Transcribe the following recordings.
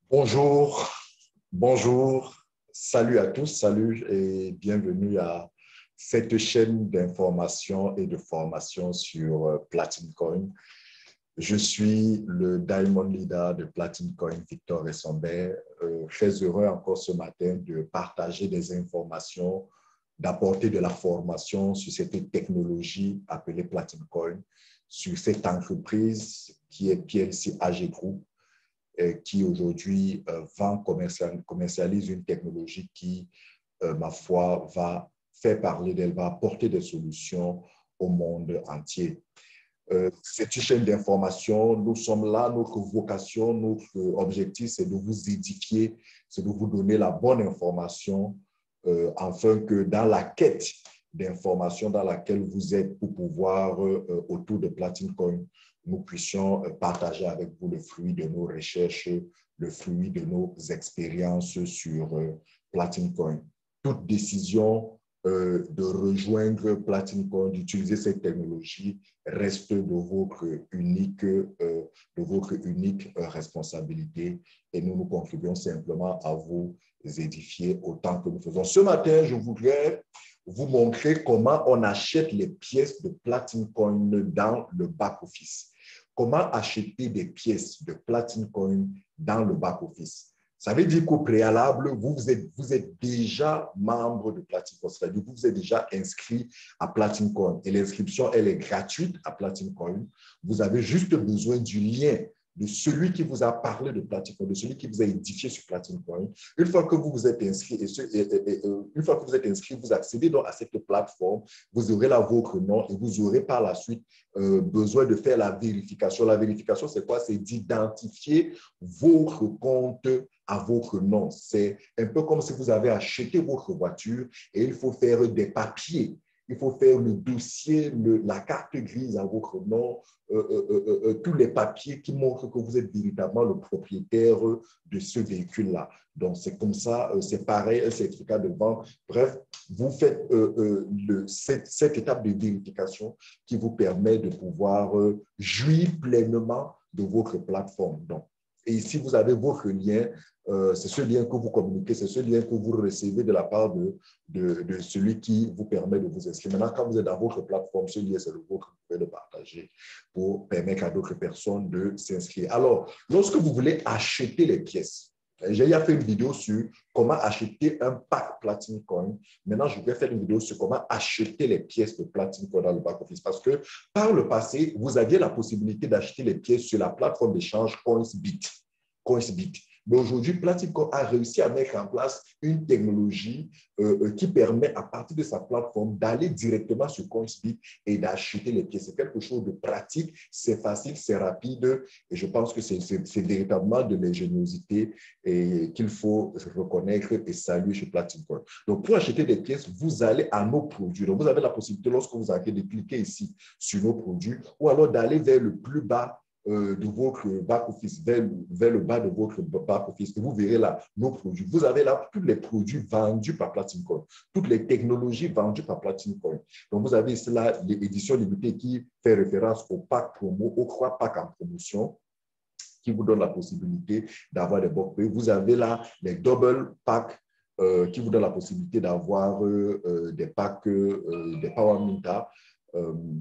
Bonjour, bonjour, salut à tous, salut et bienvenue à cette chaîne d'information et de formation sur Platin Coin. Je suis le Diamond Leader de Platin Coin, Victor Essambert. Très heureux encore ce matin de partager des informations, d'apporter de la formation sur cette technologie appelée Platin Coin, sur cette entreprise qui est PLC AG Group, qui aujourd'hui commercialise une technologie qui, ma foi, va faire parler d'elle, va apporter des solutions au monde entier. C'est une chaîne d'information. Nous sommes là, notre vocation, notre objectif, c'est de vous édifier, c'est de vous donner la bonne information, afin que dans la quête d'information dans laquelle vous êtes pour pouvoir, autour de Platin Coin, nous puissions partager avec vous le fruit de nos recherches, le fruit de nos expériences sur Platin Coin. Toute décision de rejoindre Platin Coin, d'utiliser cette technologie, reste de votre unique responsabilité et nous contribuons simplement à vous édifier autant que nous faisons. Ce matin, je voudrais vous montrer comment on achète les pièces de Platin Coin dans le back-office. Comment acheter des pièces de Platin Coin dans le back-office. Ça veut dire qu'au préalable, vous êtes déjà membre de Platin Coin, c'est-à-dire que vous êtes déjà inscrit à Platin Coin et l'inscription, elle est gratuite à Platin Coin. Vous avez juste besoin du lien de celui qui vous a parlé de Platin Coin, de celui qui vous a édifié sur Platin Coin. Une fois que vous vous êtes inscrit, vous accédez donc à cette plateforme, vous aurez là votre nom et vous aurez par la suite besoin de faire la vérification. La vérification, c'est quoi? C'est d'identifier votre compte à votre nom. C'est un peu comme si vous avez acheté votre voiture et il faut faire des papiers. Il faut faire le dossier, la carte grise à votre nom, tous les papiers qui montrent que vous êtes véritablement le propriétaire de ce véhicule-là. Donc, c'est comme ça, c'est pareil, un certificat de vente. Bref, vous faites cette étape de vérification qui vous permet de pouvoir jouir pleinement de votre plateforme. Donc, et ici, vous avez votre lien. C'est ce lien que vous communiquez, c'est ce lien que vous recevez de la part de celui qui vous permet de vous inscrire. Maintenant, quand vous êtes dans votre plateforme, ce lien, c'est le vôtre, vous pouvez le partager pour permettre à d'autres personnes de s'inscrire. Alors, lorsque vous voulez acheter les pièces, j'ai déjà fait une vidéo sur comment acheter un pack Platin Coin. Maintenant, je vais faire une vidéo sur comment acheter les pièces de Platin Coin dans le back-office. Parce que par le passé, vous aviez la possibilité d'acheter les pièces sur la plateforme d'échange Coinsbit. Mais aujourd'hui, Platin Coin a réussi à mettre en place une technologie qui permet, à partir de sa plateforme, d'aller directement sur Coinsbit et d'acheter les pièces. C'est quelque chose de pratique, c'est facile, c'est rapide et je pense que c'est véritablement de l'ingéniosité qu'il faut reconnaître et saluer chez Platin Coin. Donc, pour acheter des pièces, vous allez à nos produits. Donc, vous avez la possibilité, lorsque vous avez de cliquer ici sur nos produits ou alors d'aller vers le plus bas de votre back-office, vers le bas de votre back-office, et vous verrez là nos produits. Vous avez là tous les produits vendus par Platin Coin, toutes les technologies vendues par Platin Coin. Donc, vous avez ici là l'édition limitée qui fait référence au pack promo, aux 3 packs en promotion, qui vous donne la possibilité d'avoir des box pay. Vous avez là les double packs qui vous donnent la possibilité d'avoir des packs, des Power Minta,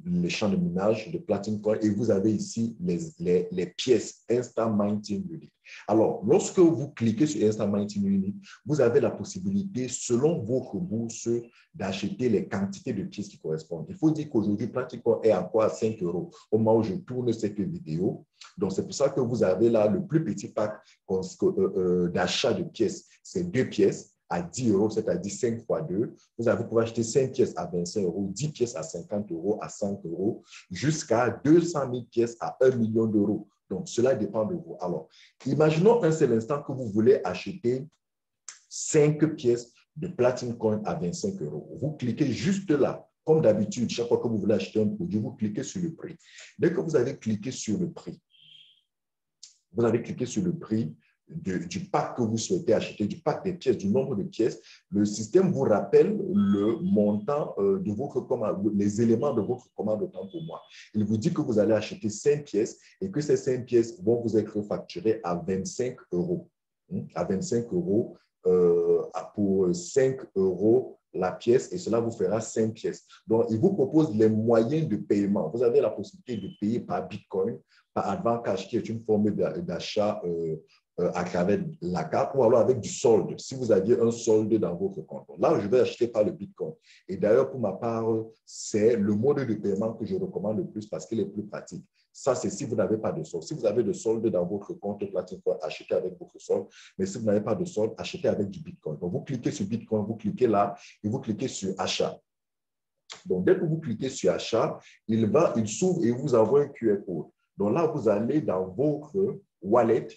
les champs de minage de Platin Coin et vous avez ici les pièces Instant Mining Unit. Alors, lorsque vous cliquez sur Instant Mining Unit, vous avez la possibilité, selon votre bourse, d'acheter les quantités de pièces qui correspondent. Il faut dire qu'aujourd'hui, Platin Coin est encore à 5 € au moment où je tourne cette vidéo. Donc, c'est pour ça que vous avez là le plus petit pack d'achat de pièces, c'est 2 pièces à 10 €, c'est-à-dire 5 fois 2. Vous pouvez acheter 5 pièces à 25 €, 10 pièces à 50 €, à 100 €, jusqu'à 200 000 pièces à 1 million d'euros. Donc, cela dépend de vous. Alors, imaginons un seul instant que vous voulez acheter 5 pièces de Platin Coin à 25 €. Vous cliquez juste là. Comme d'habitude, chaque fois que vous voulez acheter un produit, vous cliquez sur le prix. Dès que vous avez cliqué sur le prix, vous avez cliqué sur le prix du pack que vous souhaitez acheter, du pack des pièces, du nombre de pièces. Le système vous rappelle le montant de votre commande, les éléments de votre commande autant pour moi. Il vous dit que vous allez acheter 5 pièces et que ces 5 pièces vont vous être facturées à 25 €. à 25 euros pour 5 euros la pièce et cela vous fera 5 pièces. Donc, il vous propose les moyens de paiement. Vous avez la possibilité de payer par Bitcoin, par Advance Cash, qui est une forme d'achat à travers la carte ou alors avec du solde, si vous aviez un solde dans votre compte. Là, je vais acheter par le Bitcoin. Et d'ailleurs, pour ma part, c'est le mode de paiement que je recommande le plus parce qu'il est plus pratique. Ça, c'est si vous n'avez pas de solde. Si vous avez de solde dans votre compte Platinum, achetez avec votre solde. Mais si vous n'avez pas de solde, achetez avec du Bitcoin. Donc, vous cliquez sur Bitcoin, vous cliquez là et vous cliquez sur achat. Donc, dès que vous cliquez sur achat, il s'ouvre et vous envoie un QR code. Donc là, vous allez dans votre wallet.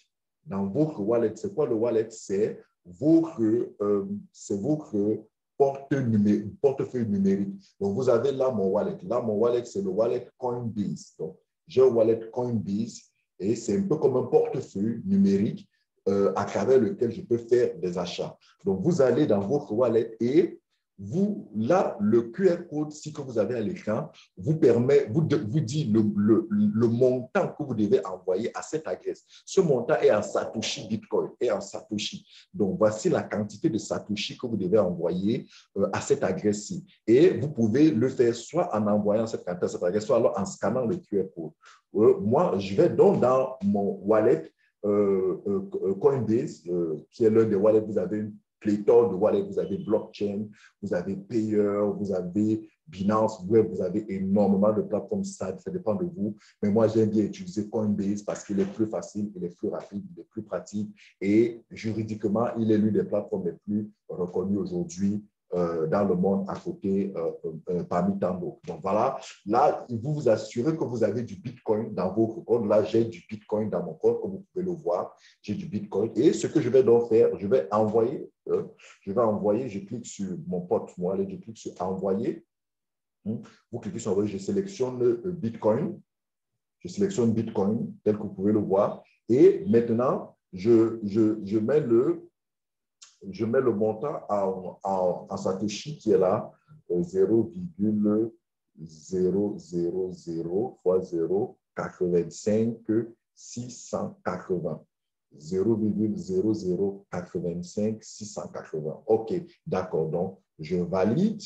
Dans votre wallet, c'est quoi le wallet? C'est votre portefeuille numérique. Donc, vous avez là mon wallet. Là, mon wallet, c'est le wallet Coinbase. Donc, j'ai un wallet Coinbase et c'est un peu comme un portefeuille numérique à travers lequel je peux faire des achats. Donc, vous allez dans votre wallet et là, le QR code, si que vous avez à l'écran, vous dit le montant que vous devez envoyer à cette adresse. Ce montant est en Satoshi Bitcoin, est en Satoshi. Donc, voici la quantité de Satoshi que vous devez envoyer à cette adresse-ci. Et vous pouvez le faire soit en envoyant cette quantité à cette adresse, soit alors en scannant le QR code. Moi, je vais donc dans mon wallet Coinbase, qui est l'un des wallets, vous avez une pléthore de wallets, vous avez blockchain, vous avez Payer, vous avez Binance Web, vous avez énormément de plateformes, ça dépend de vous. Mais moi, j'aime bien utiliser Coinbase parce qu'il est plus facile, il est plus rapide, il est plus pratique et juridiquement, il est l'une des plateformes les plus reconnues aujourd'hui dans le monde à côté parmi tant d'autres. Donc voilà, là, vous vous assurez que vous avez du Bitcoin dans votre compte. Là, j'ai du Bitcoin dans mon compte, comme vous pouvez le voir. J'ai du Bitcoin. Et ce que je vais donc faire, je vais envoyer, je clique sur mon porte, moi, je clique sur envoyer. Vous cliquez sur envoyer, je sélectionne Bitcoin. Je sélectionne Bitcoin, tel que vous pouvez le voir. Et maintenant, je mets le montant en Satoshi qui est là, 0,000 fois 0, 85 680. 0,0085 680. OK, d'accord. Donc, je valide.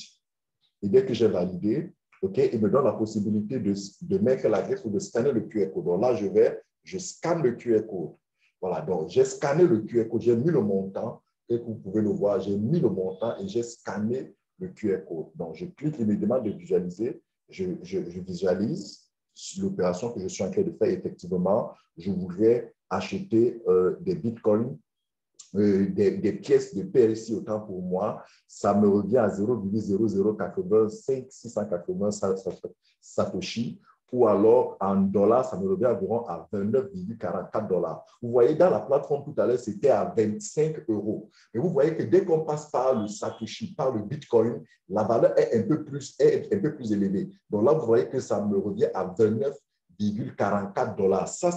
Et dès que j'ai validé, OK, il me donne la possibilité de mettre l'adresse ou de scanner le QR code. Donc là, je scanne le QR code. Voilà, donc j'ai scanné le QR code, j'ai mis le montant. Et vous pouvez le voir, j'ai mis le montant et j'ai scanné le QR code. Donc, je clique immédiatement de visualiser. Je visualise l'opération que je suis en train de faire. Effectivement, je voudrais acheter des bitcoins, des pièces de PLC autant pour moi. Ça me revient à 0,0085 680 Satoshi. Ou alors, en dollars, ça me revient environ à 29,44 $. Vous voyez, dans la plateforme tout à l'heure, c'était à 25 €. Mais vous voyez que dès qu'on passe par le Satoshi, par le Bitcoin, la valeur est un peu plus élevée. Donc là, vous voyez que ça me revient à 29,44 $. Ça,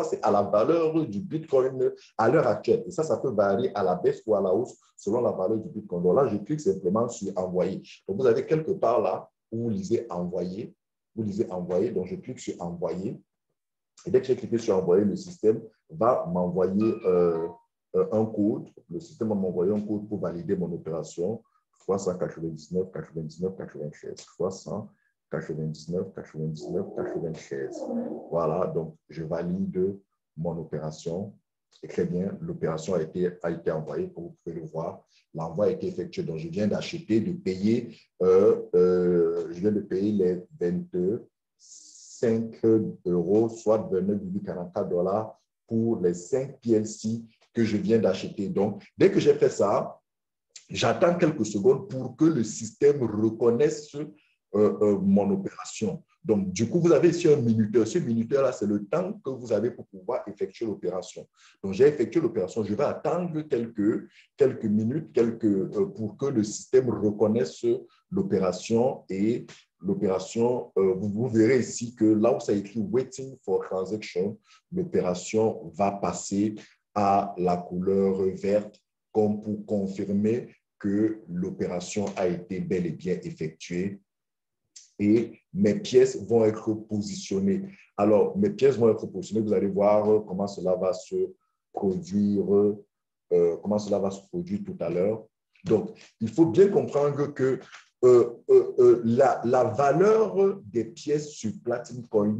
c'est à la valeur du Bitcoin à l'heure actuelle. Et ça peut varier à la baisse ou à la hausse selon la valeur du Bitcoin. Donc là, je clique simplement sur envoyer. Donc, vous avez quelque part là où vous lisez envoyer. Vous lisez envoyer, donc je clique sur envoyer. Et dès que j'ai cliqué sur envoyer, le système va m'envoyer un code. Le système va m'envoyer un code pour valider mon opération. 399, 99, 96. 399, 99, 96. Voilà, donc je valide mon opération. Et très bien, l'opération a été envoyée, comme vous pouvez le voir. L'envoi a été effectué. Donc, je viens d'acheter, de payer, les 25 €, soit 29,44 $ pour les 5 PLC que je viens d'acheter. Donc, dès que j'ai fait ça, j'attends quelques secondes pour que le système reconnaisse mon opération. Donc, du coup, vous avez ici un minuteur. Ce minuteur-là, c'est le temps que vous avez pour pouvoir effectuer l'opération. Donc, j'ai effectué l'opération. Je vais attendre quelques minutes pour que le système reconnaisse l'opération. Et l'opération, vous verrez ici que là où ça écrit « Waiting for transaction », l'opération va passer à la couleur verte comme pour confirmer que l'opération a été bel et bien effectuée et mes pièces vont être positionnées. Alors, mes pièces vont être positionnées. Vous allez voir comment cela va se produire comment cela va se produire tout à l'heure. Donc, il faut bien comprendre que la valeur des pièces sur Platinum Coin,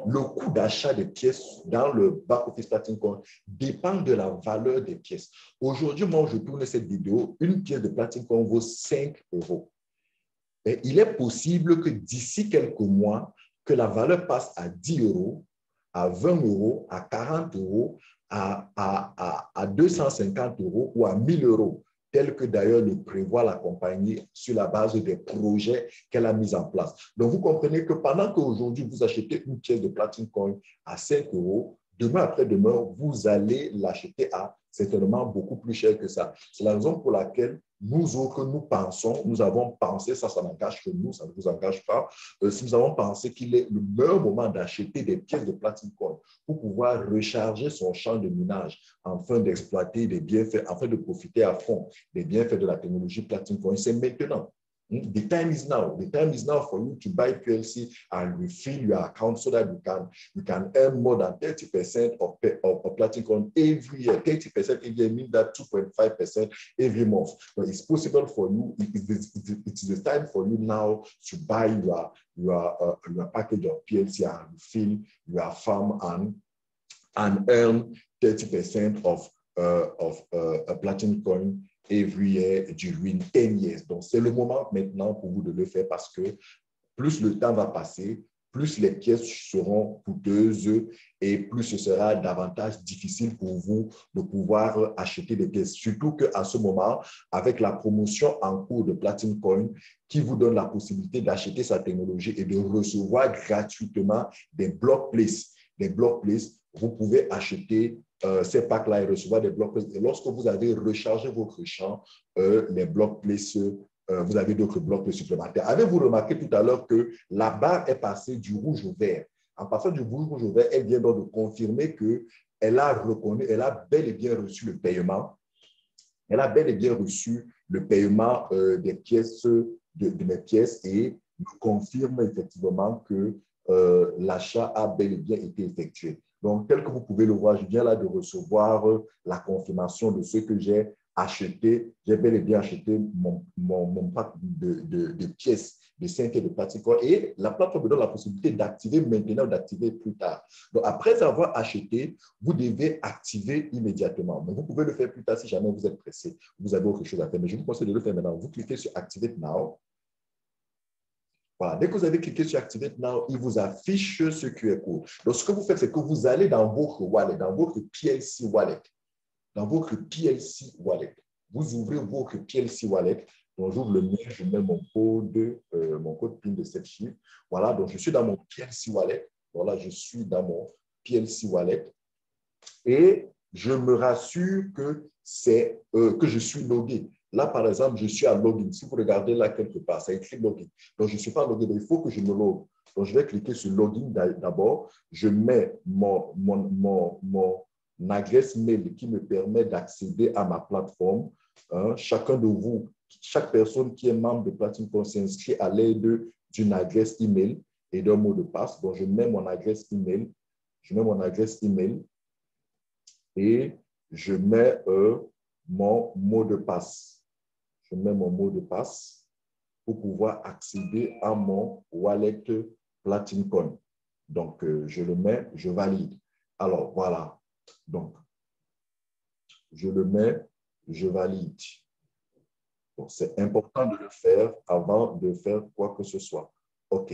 le coût d'achat des pièces dans le back-office Platinum Coin dépend de la valeur des pièces. Aujourd'hui, moi, je tourne cette vidéo, une pièce de Platinum Coin vaut 5 euros. Et il est possible que d'ici quelques mois, que la valeur passe à 10 euros, à 20 euros, à 40 euros, à 250 euros ou à 1000 euros, tel que d'ailleurs le prévoit la compagnie sur la base des projets qu'elle a mis en place. Donc, vous comprenez que pendant qu'aujourd'hui, vous achetez une pièce de Platinum Coin à 5 euros, demain après-demain, vous allez l'acheter à certainement beaucoup plus cher que ça. C'est la raison pour laquelle nous autres, nous pensons, nous avons pensé, ça n'engage que nous, ça ne vous engage pas, si nous avons pensé qu'il est le meilleur moment d'acheter des pièces de Platinum Coin pour pouvoir recharger son champ de minage afin d'exploiter des bienfaits, afin de profiter à fond des bienfaits de la technologie Platinum Coin, c'est maintenant. The time is now. The time is now for you to buy PLC and refill your account so that you can earn more than 30% of Platinum Coin every year. 30% every year means that 2.5% every month. But it's possible for you. It is the time for you now to buy your package of PLC and refill your farm and earn 30% of a Platinum Coin every year during 10 years. Donc, c'est le moment maintenant pour vous de le faire parce que plus le temps va passer, plus les pièces seront coûteuses et plus ce sera davantage difficile pour vous de pouvoir acheter des pièces. Surtout qu'à ce moment, avec la promotion en cours de Platinum Coin qui vous donne la possibilité d'acheter sa technologie et de recevoir gratuitement des block places. Des block places, vous pouvez acheter ces packs-là et recevoir des blocs places. Et lorsque vous avez rechargé votre champ, les blocs places, vous avez d'autres blocs supplémentaires. Avez-vous remarqué tout à l'heure que la barre est passée du rouge au vert? En passant du rouge au vert, elle vient donc de confirmer qu'elle a reconnu, elle a bel et bien reçu le paiement. Elle a bel et bien reçu le paiement des pièces, de mes pièces et me confirme effectivement que l'achat a bel et bien été effectué. Donc, tel que vous pouvez le voir, je viens là de recevoir la confirmation de ce que j'ai acheté. J'ai bel et bien acheté mon pack de pièces de 5 et de Platinum Coin et la plateforme me donne la possibilité d'activer maintenant ou d'activer plus tard. Donc, après avoir acheté, vous devez activer immédiatement. Mais vous pouvez le faire plus tard si jamais vous êtes pressé. Vous avez autre chose à faire. Mais je vous conseille de le faire maintenant. Vous cliquez sur Activate Now. Voilà. Dès que vous avez cliqué sur Activate Now, il vous affiche ce QR code. Donc, ce que vous faites, c'est que vous allez dans votre wallet, dans votre PLC wallet. Dans votre PLC wallet. Vous ouvrez votre PLC wallet. Donc, j'ouvre le mien, je mets mon code PIN de 7 chiffres. Voilà, donc je suis dans mon PLC wallet. Voilà, je suis dans mon PLC wallet. Et je me rassure que je suis logué. Là, par exemple, je suis à login. Si vous regardez là quelque part, ça écrit login. Donc, je ne suis pas logué. Donc, il faut que je me logue. Donc, je vais cliquer sur login d'abord. Je mets mon adresse mail qui me permet d'accéder à ma plateforme. Chacun de vous, chaque personne qui est membre de Platinum Coin s'inscrit à l'aide d'une adresse email et d'un mot de passe. Donc, je mets mon adresse email. Je mets mon adresse email et je mets mon mot de passe. Je mets mon mot de passe pour pouvoir accéder à mon wallet Platinum Coin. Donc, je le mets, je valide. Alors, voilà. Donc, je le mets, je valide. Donc, c'est important de le faire avant de faire quoi que ce soit. OK.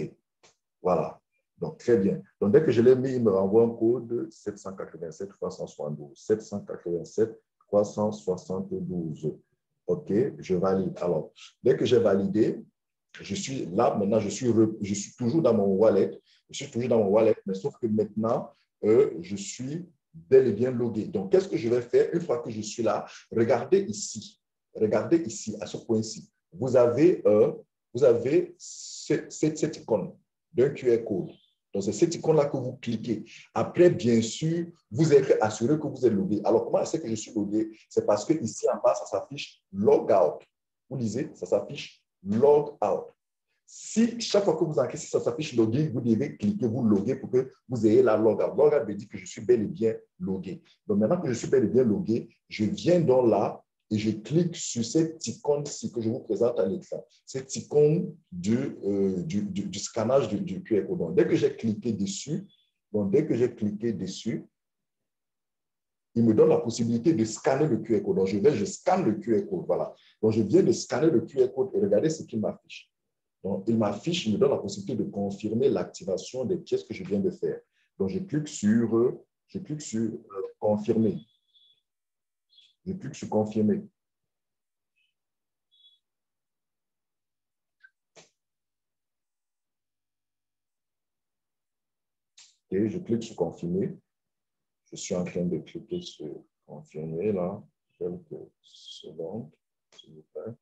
Voilà. Donc, très bien. Donc, dès que je l'ai mis, il me renvoie un code 787 372. 787 372. OK, je valide. Alors, dès que j'ai validé, je suis là, maintenant, je suis toujours dans mon wallet. Je suis toujours dans mon wallet, mais sauf que maintenant, je suis bel et bien logué. Donc, qu'est-ce que je vais faire une fois que je suis là? Regardez ici, à ce point-ci. Vous avez cette icône d'un QR code. Donc, c'est cette icône-là que vous cliquez. Après, bien sûr, vous êtes assuré que vous êtes logué. Alors, comment est-ce que je suis logué? C'est parce que ici en bas, ça s'affiche log out. Vous lisez, ça s'affiche log out. Si chaque fois que vous encaissez, ça s'affiche login, vous devez cliquer, vous loguer pour que vous ayez la logout. Logout veut dire que je suis bel et bien logué. Donc maintenant que je suis bel et bien logué, je viens donc là et je clique sur cette icône-ci que je vous présente à l'écran. Cette icône du scannage du QR code. Donc, dès que j'ai cliqué dessus, il me donne la possibilité de scanner le QR code. Donc, je scanne le QR code. Voilà. Donc, je viens de scanner le QR code et regardez ce qu'il m'affiche. Donc, il me donne la possibilité de confirmer l'activation des pièces que je viens de faire. Donc, je clique sur confirmer. Je clique sur confirmer. Et je clique sur confirmer. Je suis en train de cliquer sur confirmer là. Quelques secondes, s'il vous plaît.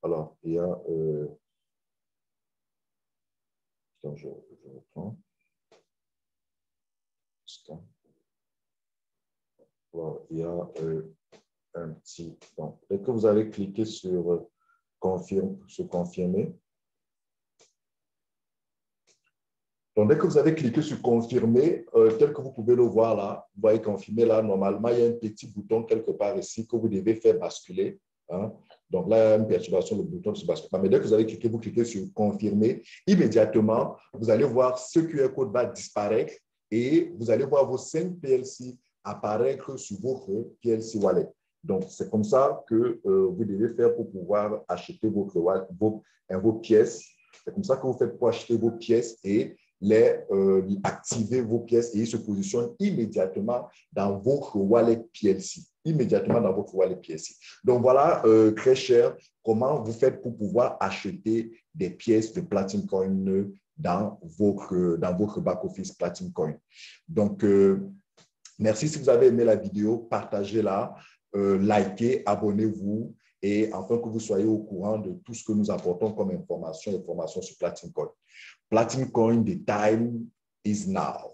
Alors, il y a... je reprends. Alors, il y a un petit... Donc, dès que vous avez cliqué sur confirmer, donc, dès que vous avez cliqué sur confirmer, tel que vous pouvez le voir là, vous voyez confirmer là, normalement, il y a un petit bouton quelque part ici que vous devez faire basculer. Hein. Donc là, il y a une perturbation, le bouton ne se bascule pas. Mais dès que vous avez cliqué, vous cliquez sur confirmer, immédiatement, vous allez voir ce QR code va disparaître et vous allez voir vos 5 PLC apparaître sur votre PLC Wallet. Donc, c'est comme ça que vous devez faire pour pouvoir acheter vos pièces. C'est comme ça que vous faites pour acheter vos pièces et activer vos pièces et ils se positionnent immédiatement dans votre wallet PLC. Immédiatement dans votre wallet PLC. Donc voilà, très cher, comment vous faites pour pouvoir acheter des pièces de Platin Coin dans votre back-office Platin Coin. Donc, merci si vous avez aimé la vidéo, partagez-la, likez, abonnez-vous et afin que vous soyez au courant de tout ce que nous apportons comme information sur Platin Coin. Platin Coin, the time is now.